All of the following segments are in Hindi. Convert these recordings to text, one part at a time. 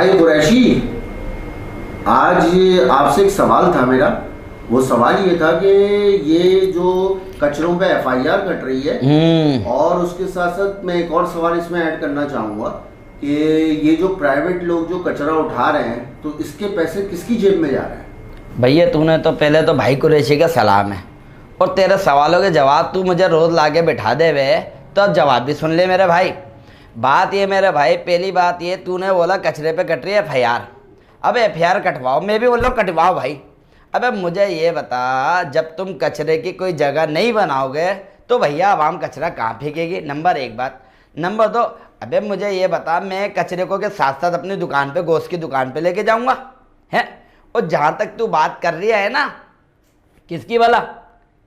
भाई कुरैशी, आज आपसे एक सवाल था मेरा। वो सवाल ये था कि ये जो कचरों पे एफआईआर कट रही है, और उसके साथ साथ मैं एक और सवाल इसमें ऐड करना चाहूँगा कि ये जो प्राइवेट लोग जो कचरा उठा रहे हैं, तो इसके पैसे किसकी जेब में जा रहे हैं? भैया तूने तो पहले तो भाई कुरैशी का सलाम है, और तेरे सवालों के जवाब तू मुझे रोज़ लाके बिठा दे वे, तो अब जवाब भी सुन ले मेरे भाई। बात ये मेरे भाई, पहली बात ये, तूने बोला कचरे पे कट रही है एफआईआर। अब एफआईआर कटवाओ, मैं भी बोल रहा हूँ कटवाओ भाई। अबे मुझे ये बता, जब तुम कचरे की कोई जगह नहीं बनाओगे तो भैया आवाम कचरा कहाँ फेंकेगी? नंबर एक बात। नंबर दो, अबे मुझे ये बता, मैं कचरे को के साथ साथ अपनी दुकान पे, गोश्त की दुकान पे लेके जाऊँगा है? और जहाँ तक तू बात कर रही है ना, किसकी भला?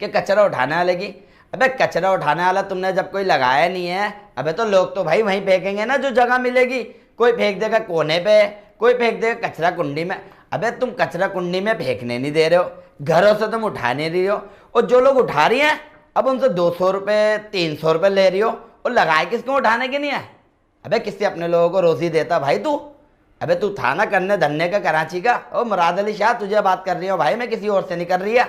कि कचरा उठाने वाले की। अबे कचरा उठाने वाला तुमने जब कोई लगाया नहीं है, अबे तो लोग तो भाई वहीं फेंकेंगे ना जो जगह मिलेगी। कोई फेंक देगा कोने पे, कोई फेंक देगा कचरा कुंडी में। अबे तुम कचरा कुंडी में फेंकने नहीं दे रहे हो, घरों से तुम उठा नहीं रही हो, और जो लोग उठा रही हैं अब उनसे 200 रुपये 300 रुपये ले रही हो, और लगाए किसको? उठाने के नहीं है। अबे किससे अपने लोगों को रोजी देता भाई तू? अबे तू था ना करने धरने का कराची का? ओ मुराद अली शाह, तुझे बात कर रही हो भाई, मैं किसी और से नहीं कर रही है।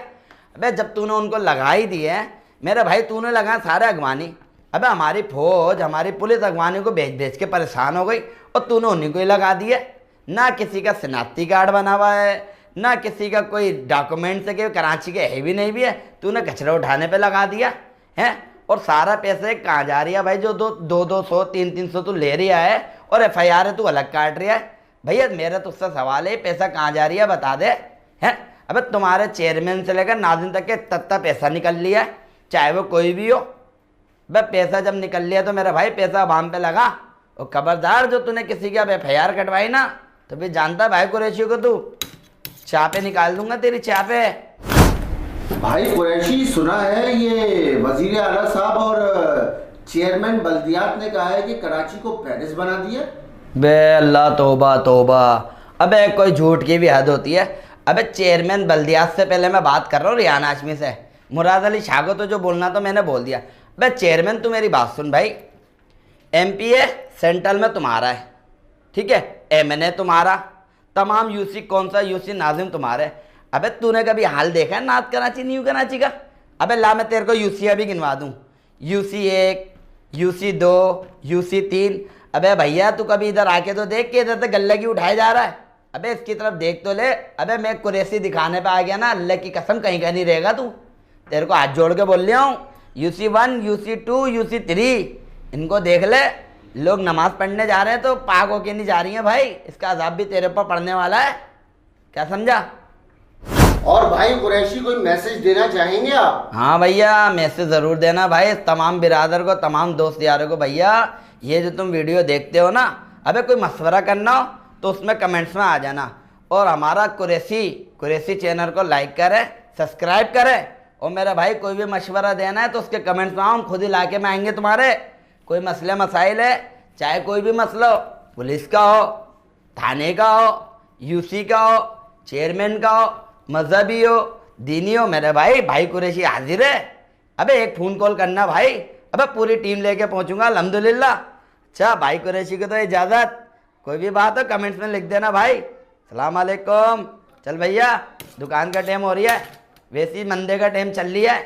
अबे जब तूने उनको लगा ही दिए मेरे भाई, तूने लगाया सारे अगवानी। अबे हमारी फौज, हमारी पुलिस अगवानी को भेज भेज के परेशान हो गई, और तूने उन्हीं को ही लगा दिए। ना किसी का शनाख्ती कार्ड बना हुआ है, ना किसी का कोई डॉक्यूमेंट से कि कराची के है भी नहीं भी है, तूने कचरा उठाने पे लगा दिया है। और सारा पैसे कहाँ जा रही है भाई? जो 200 300 तू ले रही है, और एफआईआर है तू अलग काट रही है। भैया मेरा तुझसे सवाल है, पैसा कहाँ जा रही है बता दे है? अबे तुम्हारे चेयरमैन से लेकर नाज़िम तक के तत्ता पैसा निकल लिया है, चाहे वो कोई भी हो। भाई पैसा जब निकल लिया तो मेरा भाई पैसा आवाम पे लगा। और खबरदार, जो तूने किसी की अब एफआईआर कटवाई ना, तो फिर जानता भाई कुरैशी को तू चापे निकाल दूंगा, तेरी चापे। भाई कुरैशी, सुना है ये वजीर आला साहब और चेयरमैन बल्दियात ने कहा है कि कराची को पेरिस बना दिया। बे अल्लाह, तौबा तौबा। अबे कोई झूठ की भी हद होती है। अबे चेयरमैन बल्दियात से पहले मैं बात कर रहा हूँ रियान हाशमी से। मुराद अली शाह को तो जो बोलना तो मैंने बोल दिया। अबे चेयरमैन, तू मेरी बात सुन भाई। एमपीए सेंट्रल में तुम्हारा है, ठीक है? एमएनए तुम्हारा, तमाम यूसी, कौन सा यूसी नाजिम तुम्हारे। अबे तूने कभी हाल देखा है नात कराची न्यू कराची का? अबे ला, मैं तेरे को यूसी अभी गिनवा दूँ। UC 1, UC 2, UC 3। अबे भैया तू कभी इधर आके तो देख के इधर से गल्ले की उठाया जा रहा है। अबे इसकी तरफ देख तो ले। अबे मैं कुरैशी दिखाने पे आ गया ना, अल्लाह की कसम कहीं का नहीं रहेगा तू। तेरे को हाथ जोड़ के बोल रहा हूँ, यूसी 1, यूसी 2, यूसी 3 इनको देख ले। लोग नमाज पढ़ने जा रहे हैं तो पाक होके नहीं जा रही हैं भाई, इसका अजाब भी तेरे ऊपर पड़ने वाला है। क्या समझा? और भाई कुरैशी, कोई मैसेज देना चाहेंगे आप? हाँ भैया, मैसेज ज़रूर देना भाई तमाम बिरादर को, तमाम दोस्त यारों को। भैया ये जो तुम वीडियो देखते हो ना, अबे कोई मशवरा करना हो तो उसमें कमेंट्स में आ जाना, और हमारा कुरैशी चैनल को लाइक करें, सब्सक्राइब करें। और मेरा भाई कोई भी मशवरा देना है तो उसके कमेंट्स में आओ, हम खुद ही ला के में आएंगे तुम्हारे। कोई मसले मसाइल है, चाहे कोई भी मसला हो, पुलिस का हो, थाने का हो, यूसी का हो, चेयरमैन का हो, मजहबी हो, दीनी हो, मेरे भाई कुरैशी हाजिर है। अबे एक फ़ोन कॉल करना भाई, अबे पूरी टीम लेके पहुंचूंगा अल्हम्दुलिल्लाह। अच्छा भाई कुरैशी को तो इजाज़त। कोई भी बात हो कमेंट्स में लिख देना भाई। सलाम अलैकुम। चल भैया, दुकान का टाइम हो रही है, वैसे ही मंदे का टाइम चल रही है।